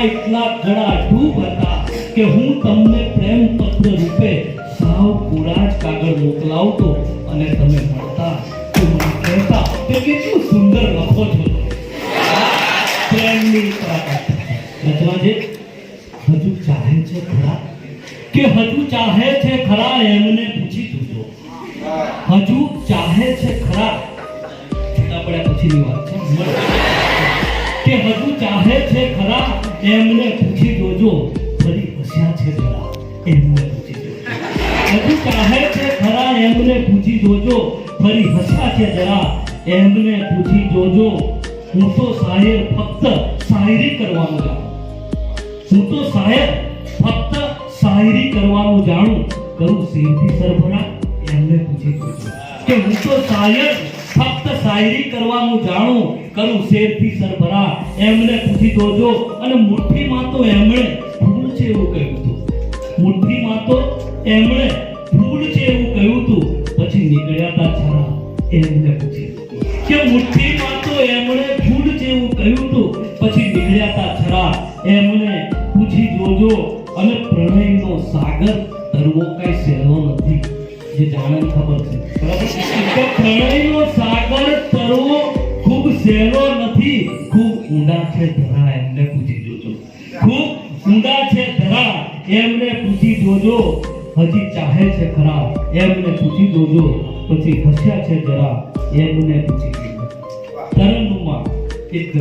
પ્રેમમાં એટલા ગળાડૂબ હતા કે હું તમને પ્રેમ પત્ર રૂપે સાવ પૂરા જ કાગળ મોકલાવતો અને તમે મળતા તો મને કહેતા કે કેટલું સુંદર લખો છો પ્રેમની પરાકાષ્ઠા રચવાજે હજુ ચાહે છે ખરા કે હજુ ચાહે છે ખરા એમને પૂછી જોજો હજુ ચાહે છે ખરા છતાં પડ્યા પછીની વાત છે કે હજુ ચાહે છે ખરા એમને પૂછી જોજો ફરી હસ્યા છે જરા એમને પૂછી જોજો હજુ ચાહે છે ખરા એમને પૂછી જોજો ફરી હસ્યા છે જરા એમને પૂછી જોજો હું તો શાયર ફક્ત શાયરી કરવાનું જાણું હું તો શાયર ફક્ત શાયરી કરવાનું જાણું કરું શેરથી સરભરા એમને પૂછી જોજો કે હું તો શાયર ફક્ત શાયરી કરવાનું જાણું કરું શેરથી સરભરા એમને પૂછી જોજો અને મુઠ્ઠીમાં તો એમણે ભૂલ છે એવું કહ્યું હતું મુઠ્ઠીમાં તો એમણે ભૂલ છે એવું કહ્યું હતું પછી નીકળ્યા તા છરા એમને પૂછી કે મુઠ્ઠીમાં તો એમણે ભૂલ છે એવું કહ્યું હતું પછી નીકળ્યા તા છરા એમને પૂછી જોજો અને પ્રણયનો સાગર તરવો કઈ સહેલો નથી જે જાણન ખબર છે બરાબર કે પ્રણયનો સાગર તરવો ખૂબ સહેલો નથી ખૂબ ઊંડા છે ધરા એમને પૂછી જોજો ખૂબ ઊંડા છે ધરા એમને પૂછી જોજો હજી ચાહે છે ખરા એમને પૂછી જોજો પછી હસ્યા છે જરા એમને પૂછી જોજો તરન્નુમા એક